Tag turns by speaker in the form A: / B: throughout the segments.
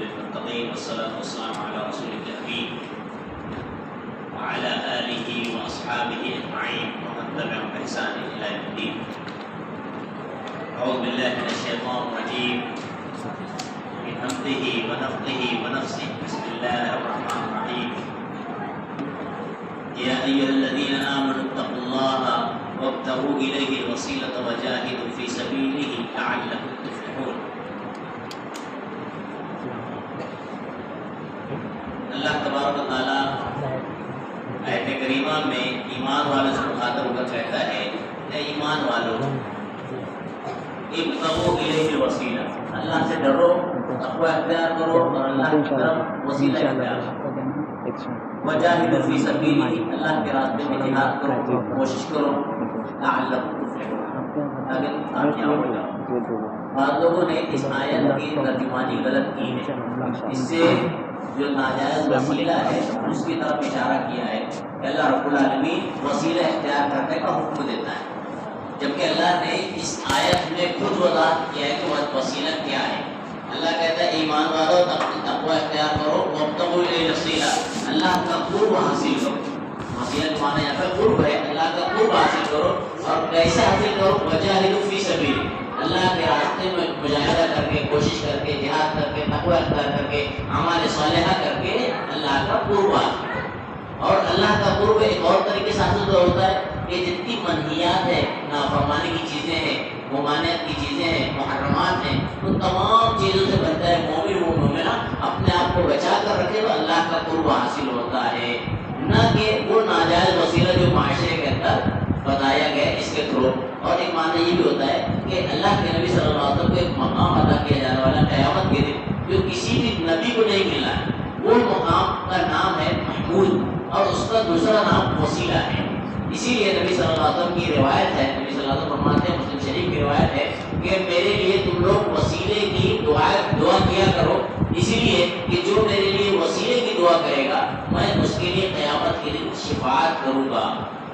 A: للمتقين والصلاة والسلام على رسوله الأمين وعلى آله وأصحابه أجمعين ومن تبعهم بإحسان إلى يوم الدين. أعوذ بالله من الشيطان الرجيم من همزه ونفخه ونفسه. بسم الله الرحمن الرحيم. يا أيها الذين آمنوا اتقوا الله وابتغوا إليه الوسيلة وجاهدوا في سبيله لعلكم تفلحون. اللہ تبارک و تعالیٰ آیت کریمہ میں ایمان والوں سے مخاطب ہو کر کہتا ہے اے ایمان والوں ابتغوا الیہ الوسیلہ، اللہ سے ڈرو، تقوی اختیار کرو اور اللہ کی طرف وسیلہ اختیار کرو. وجاہدوا فی سبیلہ، اللہ کے راستے میں جہاد کرو، کوشش کرو، لعلکم تفلحون، تاکہ کامیاب ہو جاؤ. بعض لوگوں نے اس آیت کی ترجمانی غلط کی ہے. اس سے جو ناجائز وسیلہ ہے اس کی طرف اشارہ کیا ہے کہ اللہ رب العالمین وسیلہ اختیار کرنے کا حکم دیتا ہے، جبکہ اللہ نے اس آیت میں خود وضاحت کیا ہے کہ وسیلہ کیا ہے. اللہ کہتا ہے ایمان والو تقوی اختیار کرو، وابتغوا الیہ الوسیلہ، اللہ کا قرب حاصل کرو. وسیلہ کے معنی یہاں پہ قرب ہے، اللہ کا قرب حاصل کرو. اور کیسے حاصل کرو؟ وجاہدوا فی سبیلہ، اللہ کے راستے میں مجاہدہ کر کے، کوشش کر کے، جہاد کر کے، تقوی اختیار کر کے، اعمال صالحہ کر کے اللہ کا قرب حاصل. اور اللہ کا قرب ایک اور طریقے سے حاصل ہوتا ہے کہ جتنی منہیات ہے، نافرمانی کی چیزیں ہیں، ممانعت کی چیزیں ہیں، محرمات ہیں، ان تمام چیزوں سے بنتا ہے مومن و مومنہ اپنے آپ کو بچا کر رکھے تو اللہ کا قرب حاصل ہوتا ہے. نہ کہ وہ ناجائز وسیلہ جو معاشرے کے اندر بتایا گیا اس کے تھرو. اور ایک معنی یہ بھی ہوتا ہے کہ اللہ کے نبی صلی اللہ علیہ وسلم کو ایک مقام عطا کیا جانے والا قیامت کے دن جو کسی بھی نبی کو نہیں ملا ہے. وہ مقام کا نام ہے محمود اور اس کا دوسرا نام وسیلہ ہے. اسی لیے نبی صلی اللہ علیہ وسلم کی روایت ہے، نبی صلی اللہ علیہ وسلم فرماتے ہیں، مسلم شریف کی روایت ہے کہ میرے لیے تم لوگ وسیلے کی دعا کیا کرو، اسی لیے کہ جو میرے لیے وسیلے کی دعا کرے گا میں اس کے لیے قیامت کے دن شفاعت کروں گا،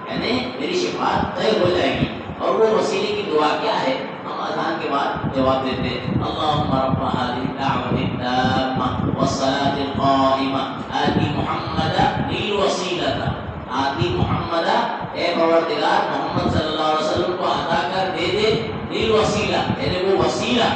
A: یعنی میری شفاعت طے ہو جائے گی. اور وہ وسیلے کی دعا کیا ہے؟ ہم اذان کے بعد جواب دیتے ہیں اللہم رب هذه الدعوة التامة والصلاة القائمة آتی محمد للوسیلة، آتی محمد، اے پروردگار محمد صلی اللہ علیہ وسلم کو عطا کر دے دے، للوسیلہ یعنی وہ وسیلہ،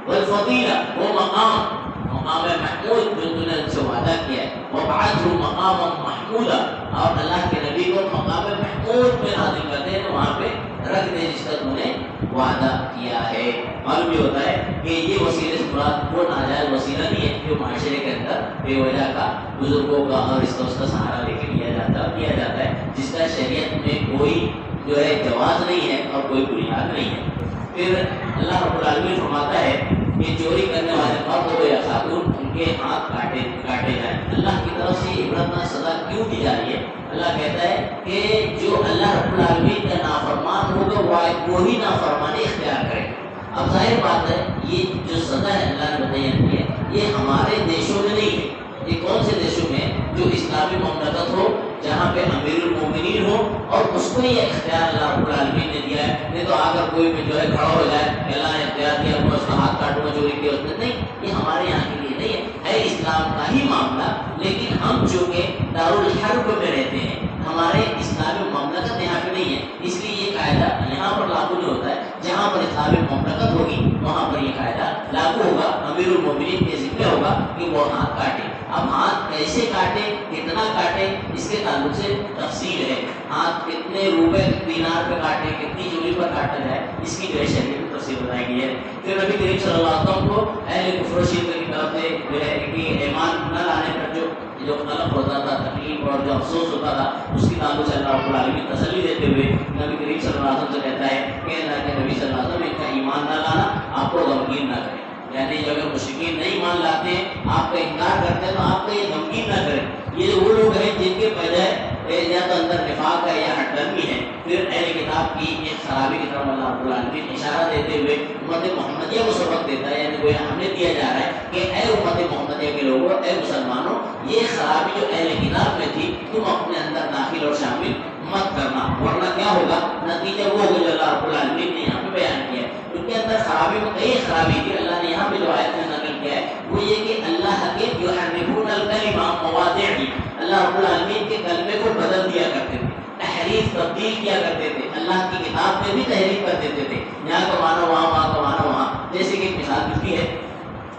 A: والفضیلہ وہ مقام محمود جو تم نے ان سے وعدہ کیا ہے، وابعثہ مقاما محمودا، اور اللہ کے نبی کو مقام محمود میں نازل کر دے، تو وہاں پہ رکھ دے جس کا تم نے وعدہ کیا ہے. معلوم یہ ہوتا ہے کہ یہ وسیلے سے مراد وہ ناجائز وسیلہ نہیں ہے جو معاشرے کے اندر بے وجہ کا بزرگوں کا اور اس کا سہارا لے کے لیا جاتا ہے جس کا شریعت میں کوئی جو ہے جواز نہیں ہے اور کوئی بنیاد نہیں ہے. پھر اللہ رب العالمین فرماتا ہے کہ چوری کرنے والے مرد ہو یا خاتون ان کے ہاتھ کاٹے جائیں. اللہ کی طرف سے عبرتناک سزا کیوں دی جا رہی ہے؟ اللہ کہتا ہے کہ جو اللہ رب العالمین کا نافرمان ہوگا وہی نافرمانی اختیار کرے. اب ظاہر بات ہے یہ جو سزا ہے اللہ نے بتائی ہے یہ ہمارے دیشوں میں نہیں ہے. یہ کون سے دیشوں میں؟ جو اسلامی مملکت ہو، جہاں پہ امیر المومنین ہو اور اس کو یہ اختیار اللہ رب العالمین نے دیا ہے. نہیں تو اگر کوئی بھی جو ہے کھڑا ہو جائے اللہ نے اختیار دیا میں اس کا ہاتھ کاٹوں گا چوری کیا اس نے، نہیں، یہ ہمارے یہاں کے لیے نہیں ہے اسلام کا ہی معاملہ. لیکن ہم چونکہ دارالحرب میں رہتے ہیں، ہمارے اسلامی مملکت یہاں پہ نہیں ہے، اس لیے یہ قاعدہ یہاں پر لاگو نہیں ہوتا ہے. جہاں پر اسلامی مملکت ہوگی وہاں پر یہ قاعدہ لاگو ہوگا، امیر المومنین کے ذمہ ہوگا کہ وہ ہاتھ کاٹے. اب ہاتھ کیسے کاٹے، کتنا کاٹے، اس کے تعلق سے تفصیل ہے. ہاتھ کتنے روپے دینار پہ کاٹے، کتنی جوری پر کاٹا جائے، اس کی جو ہے شریعت میں تفصیل بتائی گئی ہے. پھر نبی کریم صلی اللہ علیہ وسلم کو اہل کفر و شرک کی طرف سے جو ہے کہ ایمان نہ لانے پر جو قلق ہوتا تھا، تکلیف اور جو افسوس ہوتا تھا، اس کی تعلق سے اللہ رب العالمین تسلی دیتے ہوئے نبی کریم صلی اللہ علیہ وسلم سے کہتا ہے کہ اللہ کے نبی صلی اللہ علیہ وسلم ان کا ایمان نہ لانا آپ کو غمگین نہ کرے. یعنی جو اگر مشرکین نہیں مان لاتے ہیں، آپ کا انکار کرتے ہیں تو آپ کا یہ غمگین نہ کریں. یہ وہ لوگ ہیں جن کے بجائے یا تو اندر نفاق ہے یا ہٹدرمی ہے. پھر اہل کتاب کی ایک خرابی کی طرف اللہ رب العالمین اشارہ دیتے ہوئے امت محمدیہ کو سبق دیتا ہے، یعنی گویا ہمیں دیا جا رہا ہے کہ اے امت محمدیہ کے لوگوں، اے مسلمانوں، یہ خرابی جو اہل کتاب میں تھی تم اپنے اندر داخل اور شامل مت کرنا، ورنہ کیا ہوگا؟ نتیجہ وہ ہوگا جو اللہ رب العالمین نے یہاں پہ بیان کیا ہے. ان کے اندر خرابی میں کئی خرابی تھی. اللہ نے یہاں پہ جو آیت میں نقل کیا ہے وہ یہ کہ اللہ اللہ رب العالمین کے کلمے کو بدل دیا کرتے تھے، تحریف تبدیل کیا کرتے تھے، اللہ کی کتاب میں بھی تحریف کر دیتے تھے، یہاں کا معنی وہاں، وہاں کا معنی وہاں. جیسے کہ ایک مثال ملتی ہے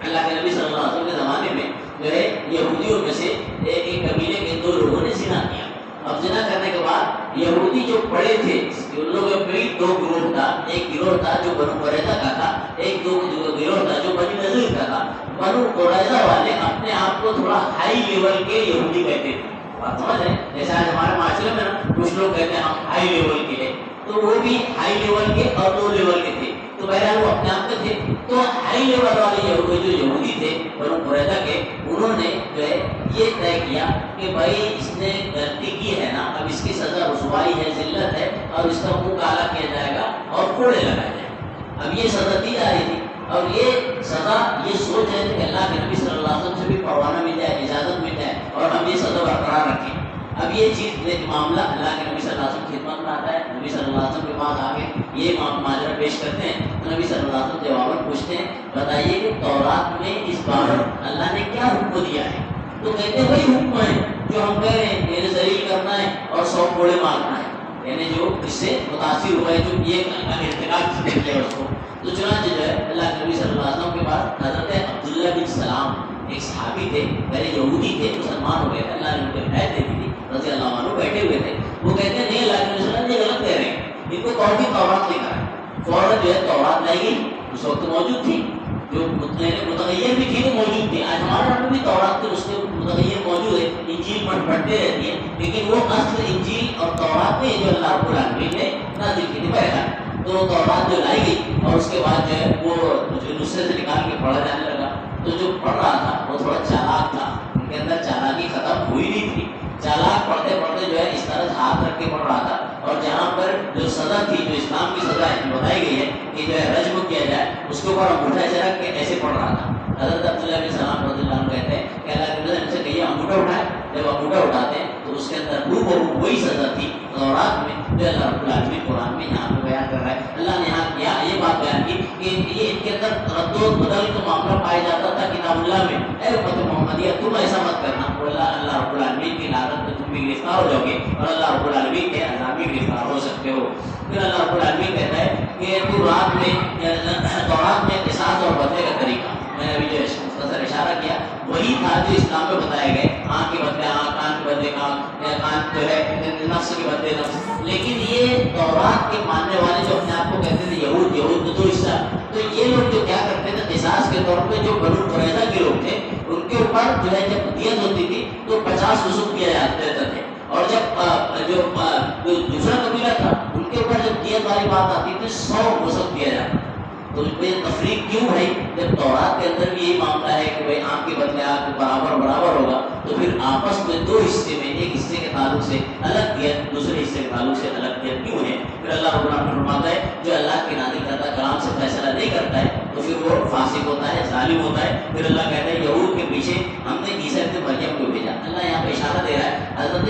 A: اللہ کے نبی صلی اللہ علیہ وسلم کے زمانے میں جو ہے یہودیوں میں سے ایک قبیلے کے دو لوگوں نے زنا کیا. اب زنا کرنے کے بعد یہودی جو بڑے تھے ان لوگوں میں دو گروہ تھا. ایک گروہ تھا جو بنو قریظہ کا تھا، ایک دو گروہ تھا جو بنی نذیر کا تھا. بنو قریظہ والے اپنے آپ کو تھوڑا ہائی لیول کے یہودی کہتے تھے. بات سمجھ رہے ہیں؟ جیسے آج ہمارے معاشرے میں نا کچھ لوگ کہتے ہیں ہم ہائی لیول کے ہیں، تو وہ بھی ہائی لیول کے اور لو لیول کے تھے. تو بہرحال وہ اپنے آپ کے تھے. تو ہائی لیول والے جو یہودی تھے بنو قریظہ کے، انہوں نے جو ہے یہ طے کیا کہ بھائی اس نے غلطی کی ہے نا، اب اس کی سزا رسوائی ہے، ذلت ہے، اور اس کا منہ کالا کیا جائے گا اور کوڑے لگائے جائیں. اب یہ سزا دی جا رہی تھی، اور یہ سزا یہ سوچ ہے کہ اللہ کے نبی صلی اللہ علیہ وسلم سے بھی پروانہ مل جائے، اجازت مل جائے اور ہم یہ سزا برقرار رکھیں. اب یہ چیز معاملہ اللہ کے نبی صلی اللہ علیہ وسلم کی خدمت میں آتا ہے. نبی صلی اللہ علیہ وسلم کے پاس آگے یہ ماجرا پیش کرتے ہیں تو نبی صلی اللہ علیہ وسلم جواباً پوچھتے ہیں بتائیے کہ تورات میں اس بار اللہ نے کیا حکم دیا ہے؟ تو کہتے ہیں وہی حکم ہے جو ہم کہہ رہے ہیں، میرے ذلیل کرنا ہے اور 100 کوڑے مارنا ہے. یعنی جو اس سے متاثر ہوا ہے، جو یہ ارتکاب کیا اس کو. تو چنانچہ جو ہے اللہ کے نبی صلی اللہ علیہ وسلم کے بعد حضرت عبداللہ بن سلام ایک صحابی تھے، پہلے یہودی تھے، مسلمان ہو گئے تھے، اللہ نے ان کو ہدایت دے دی تھی، رضی اللہ عنہ بیٹھے ہوئے تھے. وہ کہتے ہیں نہیں اللہ کے نبی صلی اللہ علیہ وسلم یہ غلط کہہ رہے ہیں، ان کو کون سی تورات لے کر آئے. فوراً جو ہے تورات لائی گئی، اس وقت موجود تھی، جو متغیر بھی تھی وہ موجود تھی. آج ہمارے یہاں بھی تورات کے اس کے متغیر موجود ہے، انجیل پڑھتے رہتی ہے، لیکن وہ اصل انجیل اور تورات میں جو اللہ رب العالمین نے نازل کی تھی. بہرحال تو تورات جو لائی گئی اور اس کے بعد جو ہے وہ جو نسخے سے نکال کے پڑھا جانے لگا. تو جو پڑھ رہا تھا وہ تھوڑا چالاک تھا، ان کے اندر چالاکی ختم ہوئی نہیں تھی. چالاک پڑھتے پڑھتے جو ہے اس طرح ہاتھ رکھ کے پڑھ رہا تھا، اور جہاں پر جو سزا تھی، جو اسلام کی سزا ہے بتائی گئی ہے کہ جو ہے رجم کیا جائے، اس کے اوپر انگوٹھا ایسے رکھ کے ایسے پڑھ رہا تھا. حضرت عبداللہ بن سلام رضی اللہ عنہ کہتے ہیں کہ اللہ کے نبی ان سے کہیے انگوٹھا اٹھائے. جب انگوٹھا اٹھاتے ہیں تو اس کے اندر وہی سزا تھی تورات میں جو اللہ رب العالمین قرآن میں یہاں پہ بیان کر رہا ہے. اللہ نے یہاں یہ بات بیان کی کہ یہ ان کے اندر رد و بدل کا معاملہ پایا جاتا تھا کتاب اللہ میں. اے امت محمدیہ تم ایسا مت کرنا، اللہ رب العالمین کی لعنت میں تم بھی گرفتار ہو جاؤ گے اور اللہ رب العالمین کے عذاب میں گرفتار ہو سکتے ہو. پھر اللہ رب العالمین کہتا ہے کہ تورات میں قصاص اور بدلے کا طریقہ، میں نے ابھی جو مختصر اشارہ کیا وہی تھا جو اسلام میں بتایا گئے. آنکھ کے بدلے آنکھ، کان کے بدلے کان، کان جو ہے نفس کے بدلے نفس. لیکن یہ تورات کے ماننے والے جو اپنے آپ کو کہتے تھے یہود کا دو حصہ، تو یہ لوگ جو کیا کرتے تھے قصاص کے طور پہ جو بنو قریظہ کے لوگ تھے ان کے اوپر جو ہے جب دیت ہوتی تھی تو 50 وسق کیا جاتا تھے، اور جب جو دوسرا قبیلہ تھا ان کے اوپر جب دیت والی بات آتی تھی 100 وسق دیا جاتا. تو یہ تفریق کیوں ہے؟ جب تورات کے اندر بھی یہی معاملہ ہے کہ بھائی آنکھ کے بدلے آنکھ برابر ہوگا، تو پھر آپس میں دو حصے میں ایک حصے کے تعلق سے الگ دیت، دوسرے حصے کے تعلق سے الگ دیت کیوں ہے؟ پھر اللہ رب العالمین فرماتا ہے جو اللہ کے نازل کردہ کلام سے فیصلہ نہیں کرتا ہے تو پھر وہ فاسق ہوتا ہے، ظالم ہوتا ہے. پھر اللہ کہتا ہے یہود کے پیچھے ہم نے عیسیٰ ابن مریم کو بھیجا. اللہ یہاں پہ اشارہ دے رہا ہے حضرت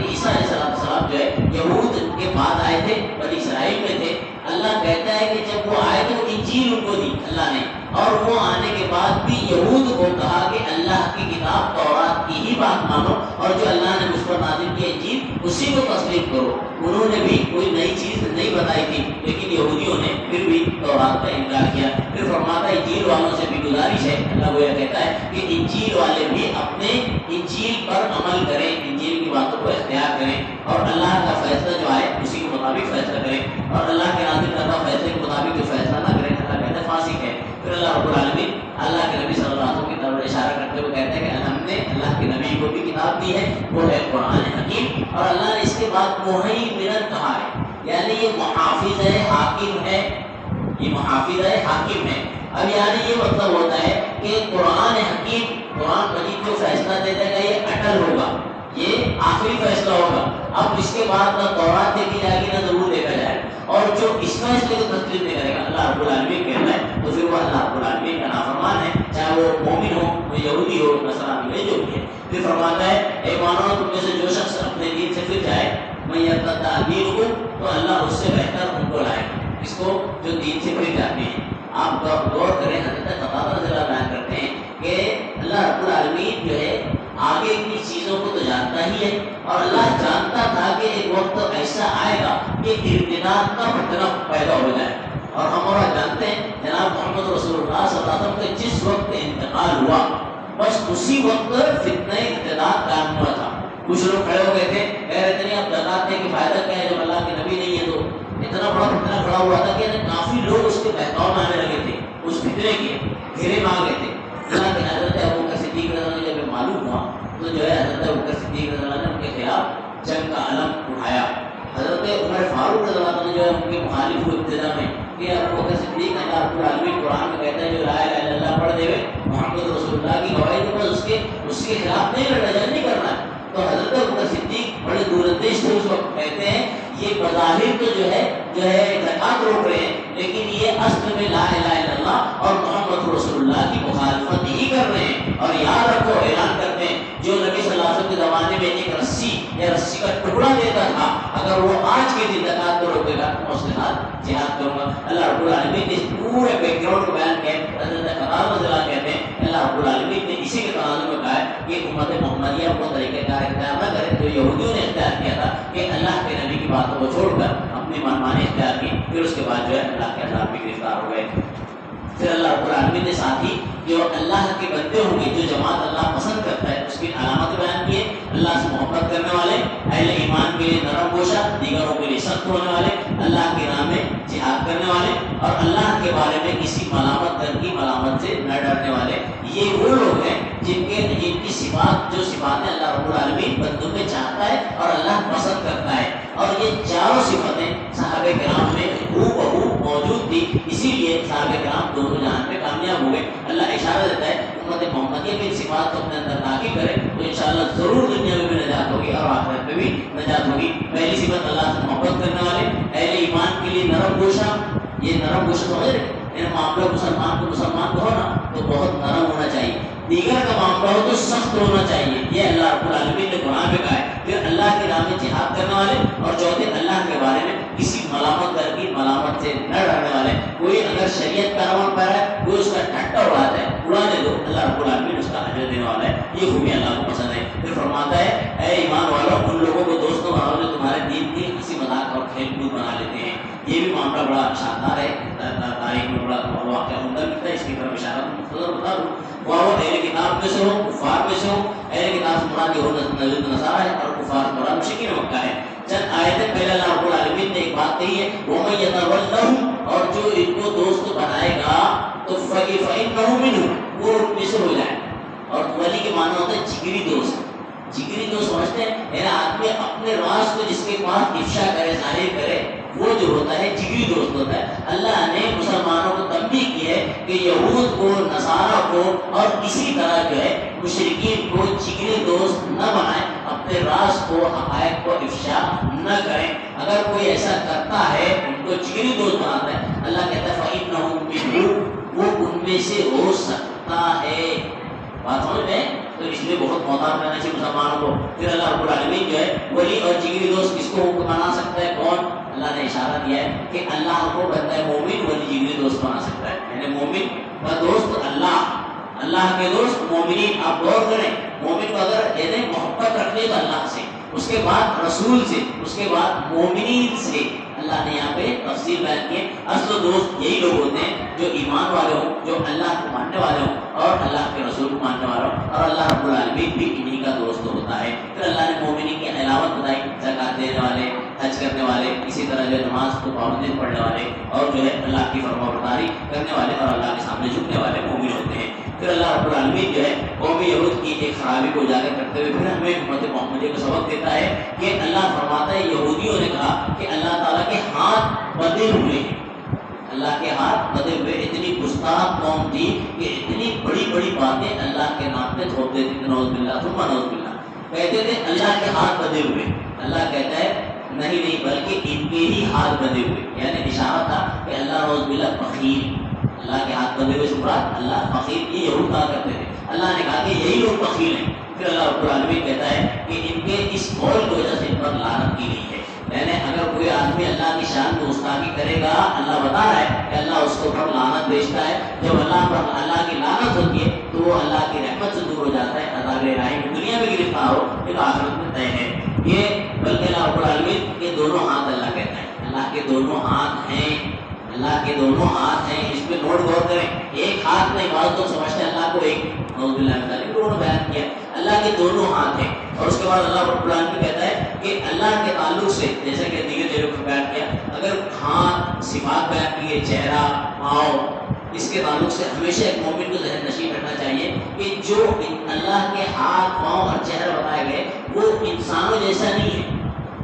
A: عیسیٰ علیہ السلام جو ہے یہود کے بعد آئے تھے، بنی اسرائیل میں تھے. اللہ کہتا ہے کہ جب وہ آئے تو انجیل ان کو دی اللہ نے، اور وہ آنے کے بعد بھی یہود کو کہا کہ اللہ کی کتاب تورات کی ہی بات مانو اور جو اللہ نے مجھ پر نازل کی انجیل اسی کو تسلیم کرو. انہوں نے بھی کوئی نئی چیز نہیں بتائی تھی، لیکن یہودیوں نے پھر بھی تورات کا انکار کیا. پھر فرماتا ہے انجیل والوں سے بھی گزارش ہے، اللہ وہ یہ کہتا ہے کہ انجیل والے بھی اپنے انجیل پر عمل کریں، انجیل کی باتوں کو اختیار کریں اور اللہ کا فیصلہ جو آئے اسی کے مطابق فیصلہ کریں، اور اللہ کے نازل کردہ فیصلے کے مطابق جو فیصلہ نہ کریں اللہ کہتا ہے فاسق ہے. پھر اللہ رب العالمین اللہ کے نبی صلی اللہ علیہ وسلم کی طرف اشارہ کرتے ہوئے کہتے ہیں کہ ہم نے اللہ کے نبی کو بھی کتاب دی ہے، وہ ہے قرآن حکیم، اور اللہ نے اس کے بعد مہیمن کہا ہے، یعنی یہ محافظ ہے، حاکم ہے، یہ محافظ ہے، حاکم ہے. اب یعنی یہ مطلب ہوتا ہے کہ قرآن حکیم، قرآن مجید جو فیصلہ دے دے گا یہ اٹل ہوگا، یہ آخری فیصلہ ہوگا. اب اس کے بعد نہ تورات دیکھی جائے گی نہ ضرور دیکھا جائے گا، اور جو اس فیصلے کو تسلیم نہیں کرے گا اللہ رب العالمین کہتا ہے تو پھر وہ اللہ رب العالمین کا نافرمان ہے، چاہے وہ مومن ہو، وہ یہودی ہو، نصرانی ہو، جو بھی ہے. پھر فرماتا ہے اے مانو تم میں سے جو شخص اپنے دین سے پھر جائے میں یرتد دین کو، تو اللہ اس سے بہتر ان کو لائے گا، اس کو جو دین سے پھر جاتے ہیں. آپ غور کریں، حضرت قتادہ رضی اللہ عنہ بیان کرتے ہیں کہ اللہ رب العالمین جو ہے آگے کی چیزوں کو تو جانتا وقت ایسا آئے گا کہ ارتداد کا فتنہ پیدا ہو جائے. اور ہم اور جانتے ہیں جناب محمد رسول اللہ صلی اللہ علیہ وسلم کا جس وقت انتقال ہوا بس اسی وقت فتنہ ارتداد قائم ہوا تھا. کچھ لوگ کھڑے ہو گئے تھے کہہ رہے تھے نہیں اب زکات دے کے فائدہ کیا ہے جب اللہ کے نبی نہیں ہے. تو اتنا بڑا فتنہ کھڑا ہوا تھا کہ کافی لوگ اس کے بہکاؤ میں آنے لگے تھے, اس فتنے کے گھیرے میں آ گئے تھے. اللہ کے حضرت ابوبکر صدیق رضی اللہ عنہ جب معلوم ہوا تو جو ہے حضرت ابوبکر صدیق رضی اللہ عنہ نے ان کے خلاف جنگ کا علم اٹھایا. حضرت عمر فاروق رضی اللہ عنہ جو ہے ان کے مخالف ہوئے ابتدا میں کہ ابوبکر صدیق اللہ رب العالمین قرآن میں کہتا ہے جو لا الہ الا اللہ پڑھ دے محمد رسول اللہ کی گواہی دے بس اس کے خلاف نہیں لڑنا, جنگ نہیں کرنا ہے. تو حضرت ابوبکر صدیق بڑے دور اندیش تھے اس وقت. کہتے ہیں یہ بظاہر تو جو ہے زکات روک رہے ہیں لیکن یہ اصل میں لا الہ الا اللہ اور محمد رسول اللہ کی مخالفت ہی کر رہے ہیں. اور یاد رکھو اعلان کرتے ہیں جو نبی صلی اللہ علیہ وسلم کے زمانے میں ایک رسی یا رسی کا ٹکڑا دیتا تھا اگر وہ آج کے دن زکات کو روکے گا تو اس کے ساتھ جہاد کروں گا. اللہ رب العالمین نے اس پورے بیک گراؤنڈ کو بیان کیا. حضرت خطاب رضی اللہ کہتے ہیں اللہ رب العالمین نے اسی کے تناظر میں کہا ہے کہ امت محمدیہ کو طریقہ کار اختیار نہ کرے. تو یہودیوں نے اختیار کیا تھا کہ اللہ کے نبی کی باتوں کو چھوڑ کر اپنی منمانی اختیار کی. پھر اس کے بعد جو ہے اللہ کے عذاب میں گرفتار ہو گئے. پھر اللہ رب العالمین نے ساتھ ہی جو اللہ کے بندے ہوں گے جو جماعت اللہ پسند کرتا ہے اس کی علامت بیان کیے. اللہ سے محبت کرنے والے, اہل ایمان کے لیے نرم گوشہ, دیگروں کے لیے سخت ہونے والے, اللہ کے نام میں جہاد کرنے والے اور اللہ کے بارے میں کسی ملامت در کی ملامت سے نہ ڈرنے والے. یہ وہ لوگ ہیں جن کی صفات جو صفاتیں اللہ رب العالمین بندوں میں چاہتا ہے اور اللہ پسند کرتا ہے. اور یہ چاروں صفتیں صحابہ کرام میں ہو موجود تھی, اسی لیے صحابہ کرام دونوں جہان میں کامیاب ہوئے. اللہ اشارہ دیتا ہے امت محمدیہ کی صفات کو اپنے اندر داخل کرے تو انشاءاللہ ضرور دنیا میں بھی نجات ہوگی اور آخرت میں بھی نجات ہوگی. پہلی صفت اللہ سے محبت کرنے والے, اہل ایمان کے لیے نرم گوشہ. یہ نرم گوشہ سمجھ رہے ہیں معاملہ مسلمان کو ہو نا تو بہت نرم ہونا چاہیے. دیگر کا معاملہ ہو تو سخت ہونا چاہیے. یہ اللہ رب العالمین نے قرآن میں کہا ہے. پھر اللہ کے نام میں جہاد کرنے والے اور چوتھے اللہ کے بارے میں کسی ملامت کر کی ملامت سے نہ ڈرنے والے. کوئی اگر شریعت کا روان پا رہا ہے کوئی اس کا ٹھٹا اڑاتا ہے, اڑانے دو, اللہ رب العالمین اس کا اجر دینے والا ہے. یہ خوبی اللہ کو پسند ہے. پھر فرماتا ہے اے ایمان والوں ان لوگوں کو دوستوں بناؤ جو تمہارے دین کی ہنسی مذاق اور کھیل کود بنا لیتے ہیں. یہ بھی معاملہ بڑا شاندار ہے, تاریخ میں بڑا واقعہ عمدہ ملتا ہے. اس کی طرف اشارہ مختصر بتا دوں. وہ اہل کتاب میں سے ہو, کفار میں سے ہو. اہل کتاب سے مراد یہود نصارہ ہے اور کفار مراد مشرکین مکہ ہے. چند آیتیں پہلے اللہ رب العالمین نے ایک بات کہی ہے وَمَن يَتَوَلَّهُمْ, اور جو ان کو دوست بنائے گا تو فَإِنَّهُ مِنْهُمْ, وہ ان میں سے ہو جائے. اور ولی کے معنی ہوتا ہے جگری دوست. جگری دوست سمجھتے ہیں یعنی آدمی اپنے راز کو جس کے پاس افشا کرے, ظاہر کرے, وہ جو ہوتا ہے جگری دوست ہوتا ہے. اللہ نے مسلمانوں کو تنبیہ کی ہے کہ یہود کو, نصارہ کو اور اسی طرح جو ہے مشرکین کو جگری دوست نہ بنائیں, اپنے راز کو, حقائق کو افشا نہ کریں. اگر کوئی ایسا کرتا ہے ان کو جگری دوست بناتا ہے, اللہ کہتا ہے فَإِنَّهُمْ مِنْهُ, وہ ان میں سے ہو سکتا ہے. بات سمجھ میں, تو اس لیے بہت محتاط رہنا چاہیے مسلمانوں کو. پھر اللہ رب العالمین جو ہے ولی اور جگری دوست کس کو بنا سکتا ہے, کون؟ اللہ نے اشارہ دیا ہے کہ اللہ کو بندہ مومن ولی جگری دوست بنا سکتا ہے. یعنی مومن کا دوست اللہ, اللہ کے دوست مومنین. آپ غور کریں, مومن کو اگر یعنی محبت رکھنے تو اللہ سے, اس کے بعد رسول سے, اس کے بعد مومنین سے. اللہ نے یہاں پہ تفصیل بیان کی ہے. اصل دوست یہی لوگ ہوتے ہیں جو ایمان والے ہوں, جو اللہ کو ماننے والے ہوں اور اللہ کے رسول کو ماننے والے ہوں, اور اللہ رب العالمین بھی انہی کا دوست ہوتا ہے. پھر اللہ نے مومنین کی علامت بتائی, زکات دینے والے, حج کرنے والے, اسی طرح جو نماز کو پابندی پڑھنے والے اور جو ہے اللہ کی فرمانبرداری کرنے والے اور اللہ کے سامنے جھکنے والے مومن ہوتے ہیں. پھر اللہ رب العالمین جو ہے قوم یہود کی ایک خرابی کو اجاگر کرتے ہوئے پھر ہمیں امت محمدیہ کو سبق دیتا ہے کہ اللہ فرماتا ہے یہودیوں نے کہا کہ اللہ تعالیٰ کے ہاتھ بدے ہوئے ہیں. اللہ کے ہاتھ بدے ہوئے, اتنی گستاخ قوم تھی کہ اتنی بڑی بڑی باتیں اللہ کے نام پہ تھوپ دیتی تھی. نعوذ باللہ ثم نعوذ باللہ. کہتے تھے اللہ کے ہاتھ بدے ہوئے. اللہ کہتا ہے نہیں بلکہ ان کے ہی ہاتھ بدے ہوئے. یعنی اشارہ تھا کہ اللہ نعوذ باللہ فقیر, اللہ کے ہاتھ بدے ہوئے سے مراد اللہ فقیر. یہ یہود کہا کرتے تھے. اللہ نے کہا کہ یہی لوگ فقیر ہیں. پھر اللہ رب العالمین کہتا ہے کہ ان کے اس قول کی وجہ سے ان پر لعنت کی گئی ہے. یعنی اگر کوئی آدمی اللہ کی شان کو گستاخی کرے گا, اللہ بتا رہا ہے کہ اللہ اس کو پر لعنت بھیجتا ہے. جب اللہ پر اللہ کی لعنت ہوتی ہے تو وہ اللہ کی رحمت سے دور ہو جاتا ہے. عذاب الہی دنیا میں گرفتار ہو, پھر آخرت میں طے ہے. یہ بلکہ اللہ رب العالمین دونوں ہاتھ اللہ کہتا ہے، اللہ کے دونوں ہاتھ ہیں، اللہ کے دونوں ہاتھ ہیں. اس پہ نوٹ غور کریں، ایک ہاتھ نہیں. بعض لوگ سمجھتے ہیں اللہ کو ایک، نعوذ باللہ من ذالک، انہوں نے بیان کیا اللہ کے دونوں ہاتھ ہیں. اور اس کے بعد اللہ رب العالمین کہتا ہے کہ اللہ کے تعلق سے جیسے کہ دیگر جگہوں پر بیان کیا، اگر ہاتھ صفات بیان کیے، چہرہ، پاؤں، اس کے تعلق سے ہمیشہ ایک مومن کو ذہن نشین رکھنا چاہیے کہ جو اللہ کے ہاتھ، پاؤں اور چہرہ بتائے گئے وہ انسانوں جیسا نہیں ہے.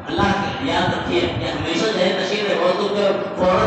A: اللہ کے یاد رکھیے کہ ہمیشہ ذہن نشین رہے. بہت لوگ فوراً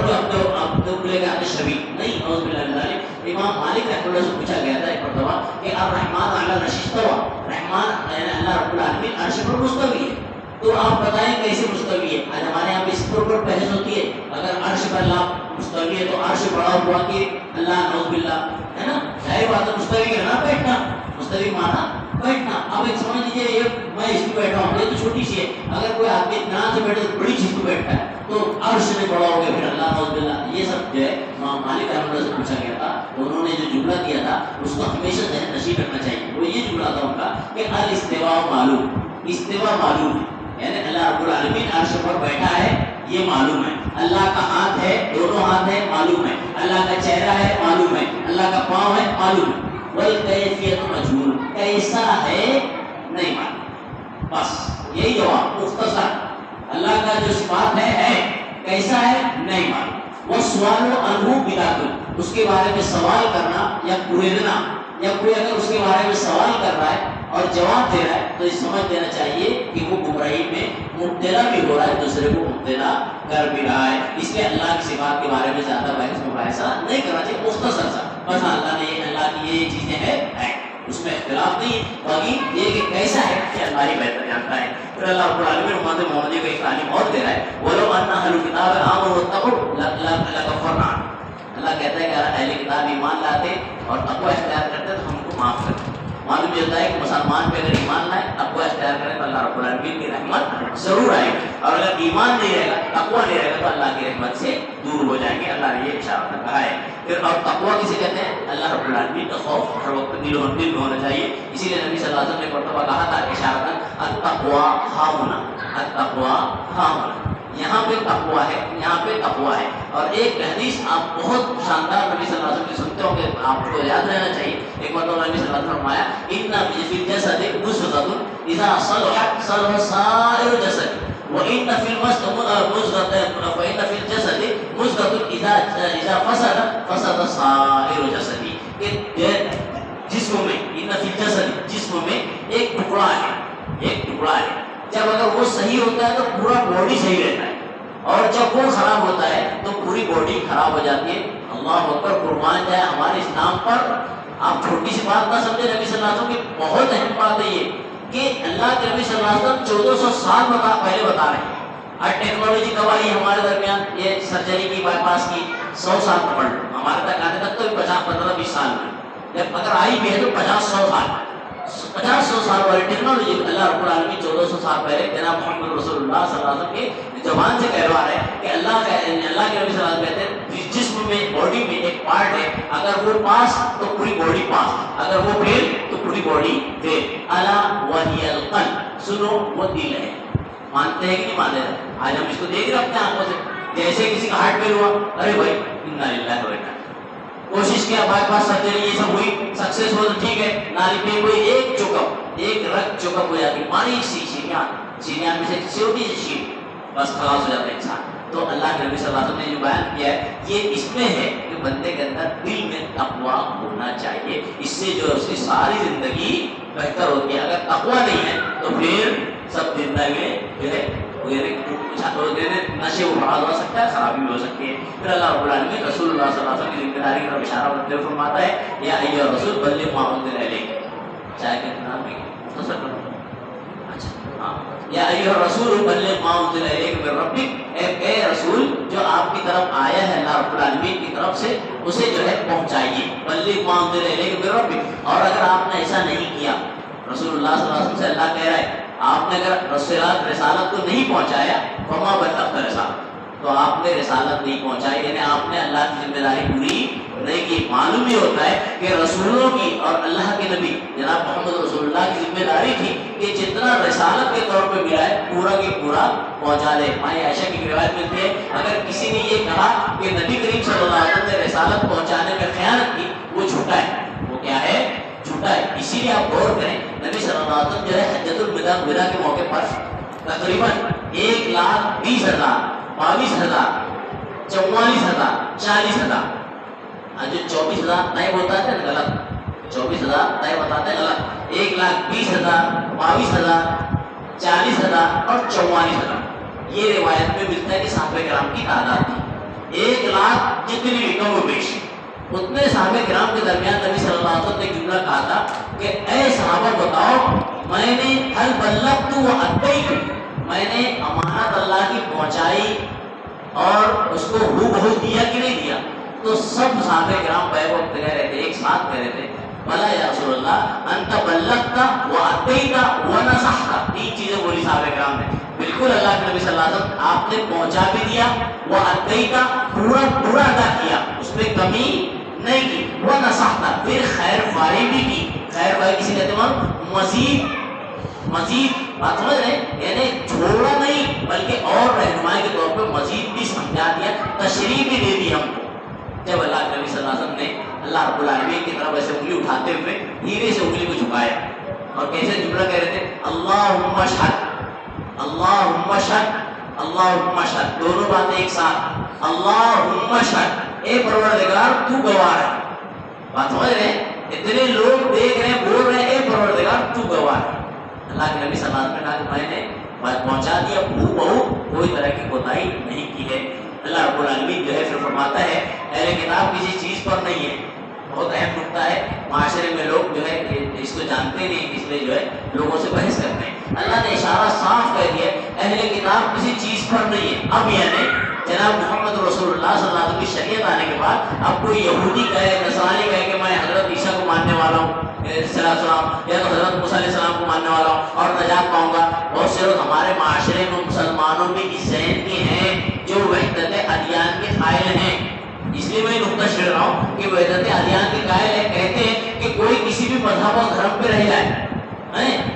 A: جو لے کے آتے شبی نہیں. نعوذ باللہ من ذالک. امام مالک رحمۃ اللہ سے پوچھا گیا تھا ایک مرتبہ کہ الرحمن علی العرش استوى، رحمان یعنی اللہ رب العالمین عرش پر مستوی ہے، تو آپ بتائیں کیسے مستوی ہے؟ آج ہمارے یہاں اس پر بحث ہوتی ہے، اگر عرش پر اللہ مستوی ہے تو عرش بڑا ہوا کہ اللہ، نعوذ باللہ، ہے نا؟ ظاہر بات ہے مستوی ہے نا بیٹھنا، مستوی مانا بیٹھنا. اب ایک سمجھ لیجیے یہ میں اس پہ بیٹھا ہوں، یہ تو چھوٹی سی ہے، اگر کوئی آدمی اطمینان سے بیٹھے تو بڑی چیز پہ بیٹھتا ہے تو عرش میں بڑا ہو گیا پھر اللہ، نعوذ باللہ. یہ سب جو ہے امام مالک رحمۃ اللہ سے پوچھا گیا تھا تو انہوں نے جو جملہ دیا تھا اس کو ہمیشہ ذہن نشین رکھنا چاہیے. وہ یہ جملہ تھا ان کا کہ الاستواء معلوم، استوا معلوم ہے، یعنی اللہ رب العالمین عرش پر بیٹھا ہے یہ معلوم ہے. اللہ کا ہاتھ ہے، دونوں ہاتھ ہیں معلوم ہے. اللہ کا چہرہ ہے معلوم ہے. اللہ کا پاؤں ہے معلوم ہے. والکیفیت مجہول، کیسا ہے نہیں معلوم. بس یہی جواب مختصر. اللہ کا جو صفات ہے کیسا ہے نہیں معلوم. وہ سوال و عنہ بدعت، اس کے بارے میں سوال کرنا یا پوچھنا، یا کوئی اگر اس کے بارے میں سوال کر رہا ہے اور جواب دے رہا ہے تو یہ سمجھ دینا چاہیے کہ وہ گمراہی میں مبتلا بھی ہو رہا ہے، دوسرے کو مبتلا کر بھی رہا ہے. اس لیے اللہ کی صفات کے بارے میں زیادہ بحث مباحثہ نہیں کرنا چاہیے، مختصر سا بس اللہ نے اللہ کی یہ چیزیں ہیں اس میں اختلاف نہیں ہے. باقی یہ کہ کیسا ہے کہ اللہ ہی بہتر جانتا ہے. پھر اللہ رب العالمین امت محمدیہ کو ایک تعلیم اور دے رہا ہے، وَلَوْ أَنَّ أَهْلَ الْكِتَابِ آمَنُوا وَاتَّقَوْا لَكَفَّرْنَا عَنْهُمْ. اللہ کہتا ہے کہ اگر اہل کتاب ایمان لاتے اور تقوی اختیار کرتے تو ہم کو معاف کرتے. معلوم یہ ہوتا ہے کہ مسلمان پہ اگر ایمان لائے تقوی اختیار کریں تو اللہ رب العالمین کی رحمت ضرور آئے گی، اور اگر ایمان نہیں رہے گا، تقوی نہیں رہے گا تو اللہ کی رحمت سے دور ہو جائیں گے. اللہ نے یہ اشارہ کہا ہے. پھر اور تقوی کسے کہتے ہیں؟ اللہ رب العالمین کا خوف ہر وقت دل میں ہونا چاہیے. اسی لیے نبی صلی اللہ علیہ وسلم نے ایک مرتبہ کہا تھا اشارہ التقوی ہاہنا، التقوی ہاہنا، یہاں پہ تقوی ہے، یہاں پہ تقوی ہے. اور ایک حدیث آپ بہت شاندار نبی صلی اللہ علیہ وسلم کی سنتے ہوں گے، آپ کو یاد رہنا چاہیے. ایک مرتبہ نبی صلی اللہ علیہ وسلم نے فرمایا ان فی الجسد مضغۃ اذا صلحت صلح سائر الجسد وان فی الجسد مضغۃ اذا فسدت فسد سائر الجسد. جسم میں ان فی الجسد، جسم میں ایک ٹکڑا ہے، ایک ٹکڑا ہے. جب اگر وہ صحیح ہوتا ہے تو پورا باڈی صحیح رہتا ہے، اور جب وہ خراب ہوتا ہے تو پوری باڈی خراب ہو جاتی ہے. اللہ اکبر، قربان جائے ہمارے اسلام پر. آپ چھوٹی سی بات نہ سمجھے، نبی صلی اللہ علیہ وسلم کی بہت اہم بات ہے یہ کہ اللہ کے نبی صلی اللہ علیہ وسلم 1400 سال پہلے بتا رہے ہیں. اور ٹیکنالوجی گواہی ہمارے درمیان یہ سرجری کی، بائی پاس کی 100 سال پکڑ لو، ہمارے تک آنے تک تو 50 15 20 سال میں، جب اگر آئی بھی ہے تو 50-100 سال، 50-100 سال والی ٹیکنالوجی اللہ رب العالمین 1400 سال پہلے جناب محمد رسول اللہ صلی اللہ علیہ وسلم کی زبان سے کہلوا رہے ہیں کہ اللہ کے نبی صلی اللہ علیہ وسلم کہتے ہیں جسم میں، باڈی میں ایک پارٹ ہے، اگر وہ پاس تو پوری باڈی پاس، اگر وہ فیل تو پوری باڈی فیل. الا وہی القلب، سنو وہ دل ہے. مانتے ہیں کہ نہیں مانتے؟ آج ہم اس کو دیکھ رہے اپنے آنکھوں سے. جیسے کسی کا ہارٹ فیل ہوا، ارے بھائی انا للہ و انا، کوشش کیا، بائی پاس سرجری یہ سب ہوئی، سکسیس ہو تو ٹھیک ہے، نالی پہ کوئی ایک چوکپ، ایک رگ چوکپ ہو جاتی، باریک سی شیریان میں سے چھوٹی سی شیر، بس خلاص ہو جاتا ہے انسان. تو اللہ کے نبی صلی اللہ علیہ وسلم نے جو بیان کیا ہے یہ اس میں ہے کہ بندے کے اندر دل میں تقوی ہونا چاہیے. اس سے جو اس کی ساری زندگی بہتر ہوتی ہے. اگر تقوی نہیں ہے تو پھر سب زندگی جو ہے نشے و فراز ہو سکتا ہے، خرابی بھی ہو سکتی ہے. پھر اللہ رب العالمین رسول اللہ صلی اللہ علیہ وسلم کی ذمہ داری کا اشارہ کرتے ہوئے فرماتا ہے یا ایھا الرسول بلغ ما انزل الیک. چاہے کہ نام بھی مختصر کرو. اچھا ہاں، یا ایھا الرسول بلغ ما انزل الیک من ربک، اے رسول جو آپ کی طرف آیا ہے اللہ رب العالمین کی طرف سے اسے جو ہے پہنچائیے. بلغ ما انزل الیک من ربک. اور اگر آپ نے ایسا نہیں کیا، رسول اللہ صلی اللہ علیہ وسلم سے اللہ کہہ رہا ہے آپ نے اگر رسالت کو نہیں پہنچایا فما بلغت رسالت، تو آپ نے رسالت نہیں پہنچائی، یعنی آپ نے اللہ کی ذمہ داری پوری نہیں کی. معلوم یہ ہوتا ہے کہ رسولوں کی اور اللہ کے نبی جناب محمد رسول اللہ کی ذمہ داری تھی کہ جتنا رسالت کے طور پہ ملا ہے پورا کی پورا پہنچا دے. ماں عائشہ کی روایت ملتی ہے اگر کسی نے یہ کہا کہ نبی کریم صلی اللہ علیہ وسلم نے رسالت پہنچانے میں خیانت کی وہ جھوٹا ہے. وہ کیا ہے؟ جھوٹا ہے. اسی لیے آپ غور کریں نبی صلی اللہ علیہ وسلم جو ہے حجۃ الوداع کے موقع پر تقریباً 1,20,000 22,000 44,000 40,000 جو 24,000 نہیں بتاتے ہیں غلط 24,000 نہیں بتاتے غلط 1,20,000 22,000 40,000 اور 44,000 یہ روایت میں ملتا ہے کہ صحابہ کرام کی تعداد تھی. 1,00,000 جتنی بھی کم و بیش اتنے صحابہ کرام کے درمیان نبی صلی اللہ علیہ وسلم نے جملہ کہا تھا کہ اے صحابہ بتاؤ میں نے حل بلغت و ادیت میں نے امانت اللہ کی پہنچائی اور اس کو ہو بہو دیا کہ نہیں دیا. تو سب صحابہ کرام بیک وقت کہہ رہے تھے ایک ساتھ کہہ رہے تھے بلا یا رسول اللہ انت بلغت و ادیت و نصحت. تین چیزیں بولی صحابہ کرام نے. بالکل اللہ کے نبی صلی اللہ علیہ وسلم آپ نے پہنچا بھی دیا وہ ادیت پورا پورا ادا کیا اس میں کمی نہیں کی. وہ نصحت پھر خیر خواہی بھی کی. خیر خواہی کسی کہتے ہیں مزید بات سمجھ رہے یعنی چھوڑا نہیں بلکہ اور رہنمائی کے طور پر مزید بھی سمجھا دیا تشریح بھی دے دی ہم کو. جب اللہ کے نبی صلی اللہ علیہ وسلم نے اللہ رب العالمین کی طرف ایسے انگلی اٹھاتے ہوئے دھیرے سے انگلی کو جھکایا اور کیسے جملہ کہہ رہے تھے اللہم اشہد اللہم اشہد اللہم اشہد دونوں باتیں ایک ساتھ اللہم اشہد اے پروردگار تو گواہ ہے. بات سمجھ رہے ہیں اتنے لوگ دیکھ رہے ہیں بول رہے ہیں اے پروردگار تو گواہ ہے. اللہ کے نبی صلی اللہ علیہ وسلم نے کہا کہ میں نے بات پہنچا دیا بہو کوئی طرح کی کوتاہی نہیں کی ہے. اللہ رب العالمین جو ہے پھر فرماتا ہے اہل کتاب کسی چیز پر نہیں ہے. بہت اہم نکتہ ہے. معاشرے میں لوگ جو ہے اس کو جانتے نہیں اس لیے جو ہے لوگوں سے بحث کرتے ہیں. اللہ نے اشارہ صاف کہہ دیا اہل کتاب کسی چیز پر نہیں ہے. اب یعنی جناب محمد رسول اللہ صلی اللہ علیہ وسلم کی شریعت آنے کے بعد اب کوئی یہودی کہے نصرانی کہے کہ میں حضرت عیسیٰ کو ماننے والا ہوں السلام یا تو حضرت موسیٰ علیہ السلام کو ماننے والا ہوں اور نجات پاؤں گا. بہت سے لوگ ہمارے معاشرے میں مسلمانوں میں اس ذہن کے ہیں جو وحدت ادیان کے قائل ہیں. اس لیے میں نقطہ چھیڑ رہا ہوں کہ وحدت ادیان کے قائل ہے کہتے ہیں کہ کوئی کسی بھی مذہب اور دھرم پہ رہ جائے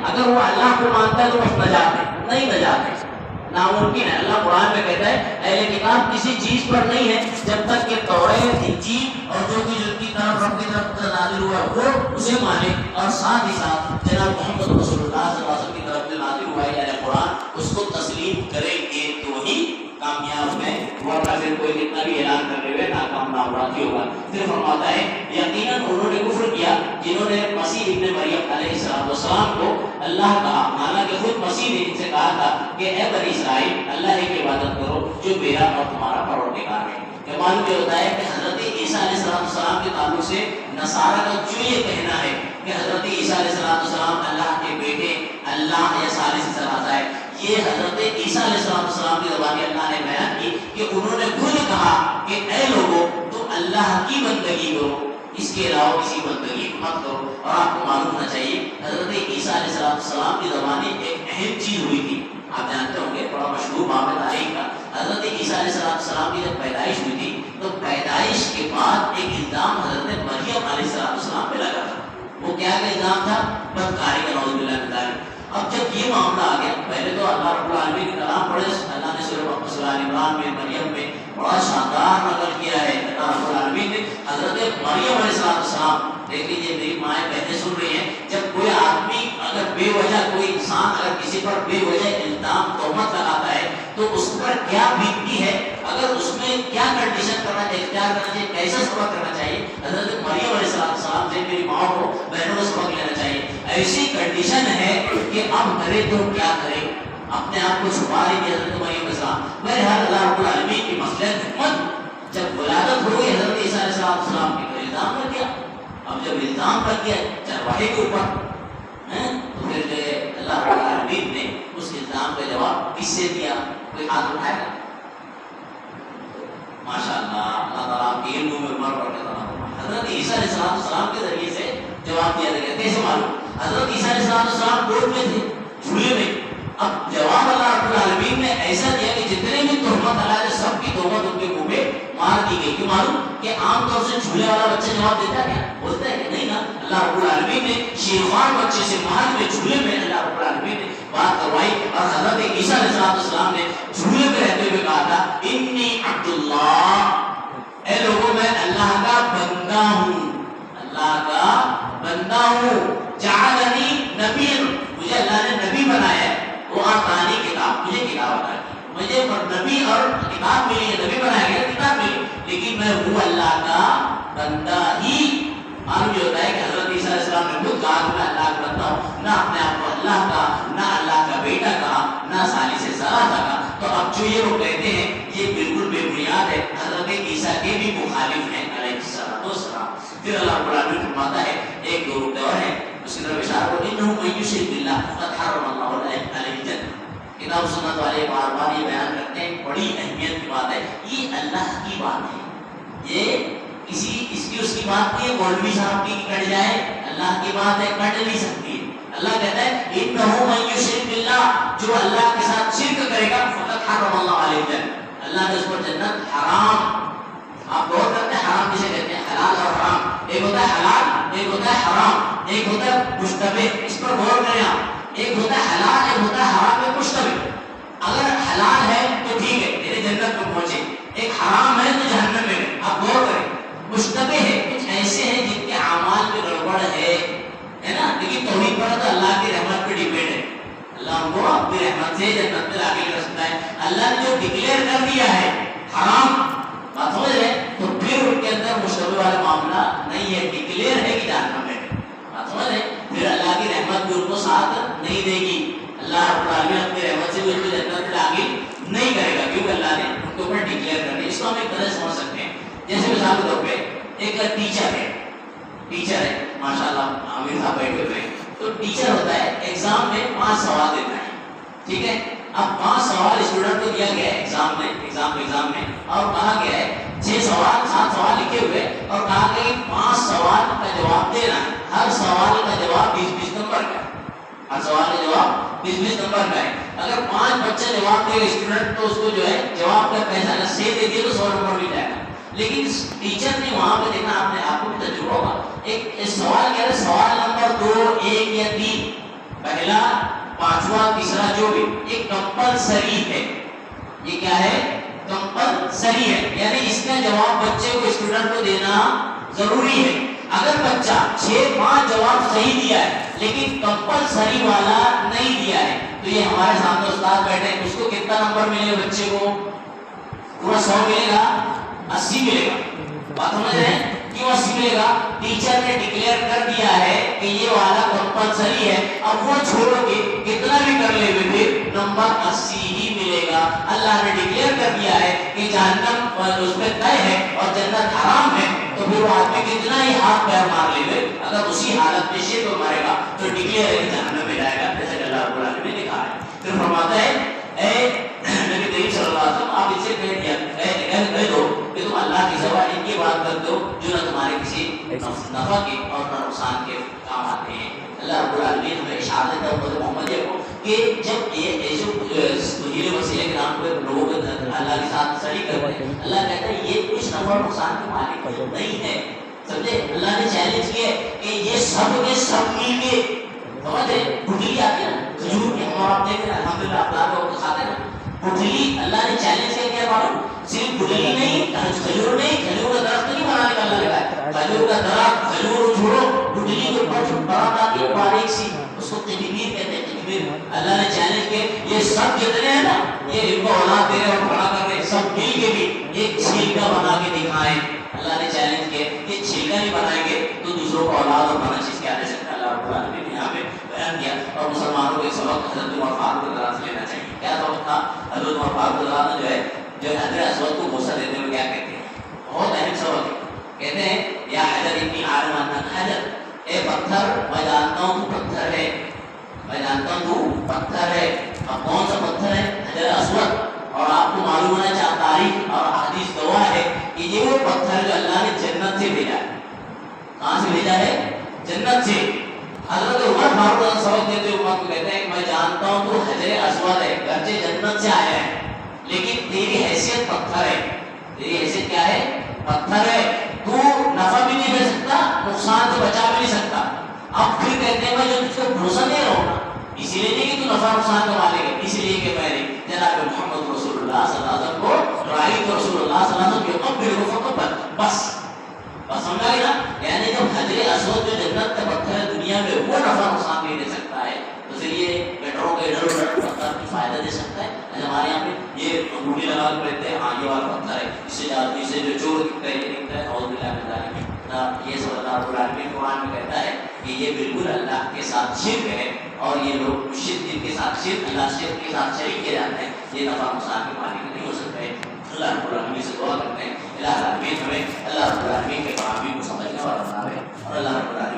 A: اگر وہ اللہ کو مانتا ہے تو بس نجات ہے. نہیں نجات ہے ناممکن ہے. اللہ قرآن میں کہتا ہے اہل کتاب کسی چیز پر نہیں ہے جب تک کہ توریت انجیل اور جو کچھ ان کی طرف رب کی طرف نازل ہوا وہ اسے مانے اور ساتھ ہی ساتھ جناب محمد رسول اللہ صلی اللہ علیہ وسلم کی طرف سے نازل ہوا ہے یعنی قرآن اس کو تسلیم کریں گے تو ہی کامیاب ہے. ورنہ پھر کوئی کتنا بھی اعلان کر رہے ہوئے ناکام نامرادی ہوگا. پھر فرماتا ہے یقیناً انہوں نے کفر کیا جنہوں نے مسیح ابن مریم علیہ السلام کو اللہ کہا حالانکہ خود مسیح نے ان سے کہا تھا کہ اے بنی اسرائیل اللہ کی عبادت کرو جو میرا اور تمہارا پروردگار ہے. یہ معلوم یہ ہوتا ہے کہ حضرت عیسیٰ علیہ السلام کے تعلق سے نصارہ کا جو یہ کہنا ہے کہ حضرت عیسیٰ علیہ السلام اللہ کے بیٹے اللہ یا ثالث ثلاثہ ہے یہ حضرت عیسیٰ علیہ السلام کی زبانی اللہ نے بیان کی کہ انہوں نے خود کہا کہ اے لوگوں تم اللہ کی بندگی کرو اس کے علاوہ کسی بندگی مت کرو. اور آپ کو معلوم ہونا چاہیے حضرت عیسیٰ علیہ السلام کی زبانی ایک اہم چیز ہوئی تھی. آپ جانتے ہوں گے بڑا مشہور باب تاریخ کا حضرت عیسیٰ علیہ السلام کی جب پیدائش ہوئی تھی تو پیدائش کے بعد ایک الزام حضرت مریم علیہ السلام پہ لگا تھا. وہ کیا الزام تھا؟ بدکاری کا نعوذ باللہ من ذالک. اب جب یہ معاملہ آ گیا پہلے تو اللہ رب العالمین کے کلام پڑھے اللہ نے سورہ عمران میں مریم میں بڑا شاندار نقل کیا ہے. اللہ رب العالمین نے حضرت مریم علیہ السلام دیکھ لیجیے میری مائیں بہنیں سن رہی ہیں جب کوئی آدمی اگر بے وجہ کوئی انسان اگر کسی پر بے وجہ الزام تہمت لگاتا ہے تو اس پر کیا بیتتی ہے اگر اس میں کیا کنڈیشن کرنا چاہیے اختیار کرنا چاہیے کیسا سبق کرنا چاہیے. حضرت مریم علیہ السلام سے میری ماں کو بہنوں کو سبق لینا چاہیے. ایسی کنڈیشن ہے کہ اب کرے تو کیا کرے اپنے آپ کو چھپا رہی تھی حضرت مریم علیہ السلام. بہرحال اللہ رب العالمین کی مصلحت حکمت جب ولادت ہو گئی حضرت عیسیٰ علیہ السلام کی تو الزام لگ گیا. اب جب الزام لگ گیا چرواہے کے اوپر تو پھر جو ہے اللہ رب العالمین نے اس الزام کا جواب کس سے دیا؟ کوئی ہاتھ اٹھائے گا؟ ماشاء اللہ اللہ تعالیٰ آپ کی علم میں عمر بڑھ گیا. حضرت عیسیٰ علیہ السلام کے ذریعے سے جواب دیا گیا. کیسے معلوم؟ حضرت عیسیٰ علیہ السلام گود میں تھے جھولے میں. اب جواب اللہ رب العالمین نے ایسا دیا کہ جتنے بھی تہمت اللہ نے سب کی تہمت ان کے منہ پہ مار دی گئی. کیوں معلوم کہ عام طور سے جھولے والا بچہ جواب دیتا ہے کیا؟ بولتا ہے کہ نہیں نا. اللہ رب العالمین نے شیخوان بچے سے مہد میں جھولے میں اللہ رب العالمین نے بات کروائی. اور حضرت عیسیٰ علیہ السلام نے جھولے میں رہتے ہوئے کہا تھا انی عبداللہ، اے لوگوں میں اللہ کا بندہ ہوں، اللہ کا بندہ ہوں. جعلنی نبی، مجھے اللہ نے نبی بنایا ہے. وہ آتانی کتاب، مجھے کتاب عطا کی، مجھے نبی اور کتاب ملی ہے، نبی بنایا گیا کتاب ملی، لیکن میں ہوں اللہ کا بندہ ہی. معلوم یہ ہوتا ہے کہ حضرت عیسیٰ علیہ السلام نے خود کہا کہ میں اللہ کا بندہ ہوں، نہ اپنے آپ کو اللہ کا، نہ اللہ کا بیٹا کہا، نہ ثالث ثلاثہ کہا. تو اب جو یہ لوگ کہتے ہیں یہ بالکل بے بنیاد ہے، حضرت عیسیٰ کے بھی مخالف ہیں علیہ السلام. پھر اللہ رب العالمین فرماتا ہے ایک دو رکن اور ہیں اس کی طرف اشارہ کرو، انہ من یشرک باللہ فقد حرم اللہ علیہ الجنہ. کتاب سنت والے بار بار یہ بیان کرتے ہیں، بڑی اہمیت کی بات ہے. یہ اللہ کی بات ہے، یہ کسی اس کی بات نہیں ہے مولوی صاحب کی کٹ جائے. اللہ کی بات ہے، کٹ نہیں سکتی. اللہ کہتا ہے انہ من یشرک باللہ، جو اللہ کے ساتھ شرک کرے گا فقد حرم اللہ علیہ الجنہ، اللہ نے اس پر جنت حرام. آپ غور کرتے ہیں حرام کسے کہتے ہیں؟ حلال اور حرام. ایک ہوتا ہے حلال، ایک ہوتا ہے حرام، ایک ہوتا ہے مشتبہ. اس پر غور کریں آپ. ایک ہوتا ہے حلال، ایک ہوتا ہے حرام، ایک مشتبہ. اگر حلال ہے تو ٹھیک ہے میرے جنت میں پہنچے، ایک حرام ہے تو جہنم میں گئے. آپ غور کریں. مشتبہ ہے کچھ ایسے ہیں جن کے اعمال میں گڑبڑ ہے نا، لیکن توحید پر تو اللہ کی رحمت پہ ڈیپینڈ ہے. اللہ ان کو اپنی رحمت سے جنت میں داخل کر سکتا ہے. اللہ نے جو ڈکلیئر کر دیا ہے حرام، بات سمجھ رہے ہیں، تو پھر ان کے اندر مشتبہ والا معاملہ نہیں ہے، ڈکلیئر ہے کہ جہنم میں. بات سمجھ رہے ہیں، پھر اللہ کی رحمت بھی ان کو ساتھ نہیں دے گی. اللہ رب العالمین اپنی رحمت سے بھی ان کو جنت میں داخل نہیں کرے گا، کیونکہ اللہ نے ان کے اوپر ڈکلیئر کر دیا. اس کو ہم ایک طرح سے سمجھ سکتے ہیں جیسے مثال کے طور پہ ایک ٹیچر ہے ماشاءاللہ عامر صاحب بیٹھے ہوئے ہیں. تو ٹیچر ہوتا ہے ایگزام میں 5 سوال دیتا ہے، ٹھیک ہے. اب 5 سوال اسٹوڈنٹ کو دیا گیا ہے ایگزام میں اور کہا گیا ہے 6 سوال 7 سوال لکھے ہوئے اور کہا گیا کہ 5 سوال کا جواب دینا ہے. ہر سوال کا جواب 20-20 نمبر کا ہے، ہر سوال کا جواب 20-20 نمبر کا ہے. اگر 5 بچے جواب دے گا اسٹوڈنٹ تو اس کو جو ہے جواب کا پیسہ اگر صحیح دے دیے تو 100 نمبر مل جائے گا. لیکن ٹیچر نے وہاں پہ دیکھا، آپ نے آپ کو بھی تجربہ ہوگا، ایک سوال کہہ رہے سوال نمبر 2 1 یا 3 پہلا 5واں تیسرا جو بھی ایک کمپلسری ہے. یہ کیا ہے؟ کمپلسری ہے، یعنی اس کا جواب بچے کو اسٹوڈنٹ کو دینا ضروری ہے. اگر بچہ 6-5 جواب صحیح دیا ہے لیکن کمپلسری والا نہیں دیا ہے تو یہ ہمارے سامنے استاد بیٹھے ہیں، اس کو کتنا نمبر ملے گا؟ بچے کو پورا 100 ملے گا؟ 80 ملے گا. بات سمجھ رہے ہیں؟ کیوں 80 ملے گا؟ ٹیچر نے ڈکلیئر کر دیا ہے کہ یہ والا کمپلسری ہے. اب وہ چھوڑ کے کتنا بھی کر لے پھر نمبر 80 ہی ملے گا. اللہ نے ڈکلیئر کر دیا ہے کہ جہنم اس پہ طے ہے اور جنت حرام ہے، تو پھر وہ آدمی کتنا ہی ہاتھ پیر مار لے گئے، اگر اسی حالت میں شرک کو مارے گا تو ڈکلیئر ہے کہ جہنم میں جائے گا، جیسے کہ اللہ رب العالمین نے کہا ہے. پھر فرماتا ہے اے نبی کریم صلی اللہ علیہ وسلم، آپ ان سے کہہ دو کہ تم اللہ کی سوا ان کی بات کرتے ہو جو نہ تمہارے کسی نفع کے اور نہ نقصان کے کام آتے ہیں. اللہ رب العالمین ہمیں ارشاد دیتا ہے امت محمدیہ کو کہ جب یہ جو توحید وسیلے کے نام پہ لوگ اللہ کے ساتھ شریک کرتے ہیں، اللہ کہتا ہے یہ کچھ نفع اور نقصان کے مالک نہیں ہے. سمجھے؟ اللہ نے چیلنج کیا کہ یہ سب کے سب مل کے، سمجھے؟ گٹھلی آتی ہے نا کھجور کی، ہم آپ دیکھ رہے ہیں الحمدللہ آپ لوگ کھاتے ہیں نا گٹھلی. اللہ نے چیلنج کیا معلوم؟ صرف گٹھلی نہیں، کھجور نہیں، کھجور کا درخت نہیں بنانے کا اللہ نے کہا. کھجور کا درخت، کھجور چھوڑو، گٹھلی کے اوپر جو برات آتی ہے باریک سی، اس کو قطمیر کہتے ہیں. قطمیر اللہ نے چیلنج کیا یہ سب جتنے ہیں نا، یہ ان کو اولاد دے رہے اور بڑا کر رہے، سب مل کے بھی ایک چھلکا بنا کے دکھائیں. اللہ نے چیلنج کیا کہ چھلکا نہیں بنائیں گے تو دوسروں کو اولاد اور بنا چیز کیا دے سکتا ہے. اللہ رب العالمین نے یہاں پہ بیان کیا. اور مسلمانوں کو ایک سبق حضرت عمر فاروق رضی اللہ عنہ سے لینا چاہیے. کیا سبق تھا؟ حضرت عمر فاروق رضی اللہ عنہ جو ہے حضرت اسود کو غصہ دیتے ہوئے کیا کہتے ہیں؟ بہت اہم سبق ہے. کہتے ہیں یا حجر انی عالم انک حجر، اے پتھر میں جانتا ہوں تو پتھر ہے، میں جانتا ہوں تو پتھر ہے. اب کون سا پتھر ہے؟ حجر اسود. اور آپ کو معلوم ہونا چاہیے تاریخ اور حدیث گواہ ہے کہ یہ وہ پتھر جو اللہ نے جنت سے بھیجا ہے. کہاں سے بھیجا ہے؟ جنت سے. حضرت عمر فاروق سبق دیتے ہوئے امت کو کہتے ہیں میں جانتا ہوں تو حجر اسود ہے، گرچہ جنت سے آیا ہے لیکن تیری حیثیت پتھر ہے. تیری حیثیت کیا ہے؟ پتھر ہے، تو نفع بھی نہیں دے سکتا، نقصان سے بچا بھی نہیں سکتا. اب پھر کہتے ہیں بھائی جو تجھ کو بھروسہ نہیں ہوگا، اسی لیے نہیں کہ تو نفع نقصان کما لے گا، اس لیے کہ میں نے جناب محمد رسول اللہ صلی اللہ علیہ وسلم کو رائٹ رسول اللہ صلی اللہ علیہ وسلم کے قبل فقط بس سمجھا گیا. یعنی جب حجر اسود جو جنت کا پتھر ہے دنیا میں وہ نفع نقصان نہیں دے سکتا ہے، تو پھر یہ گٹروں کے ادھر پتھر کچھ فائدہ دے سکتا ہے؟ ہمارے یہاں پہ یہ انگوٹھی لگا کے کہتے ہیں ہاں یہ والا پتھر ہے، اس سے جو چور دکھتا ہے یہ دکھتا ہے، اور یہ سب اللہ رب العالمین قرآن میں کہتا ہے کہ یہ بالکل اللہ کے ساتھ شرک ہے، اور یہ لوگ مشرک جن کے ساتھ شرک اللہ شرک کے ساتھ شریک کیے جاتے ہیں، یہ نفع نقصان کے مالک نہیں ہو سکتے. اللہ رب العالمین سے دعا کرتے ہیں اللہ العالمین ہمیں اللہ رب العالمین کے کلام کو سمجھنے والا بنائے، اور اللہ رب العالمین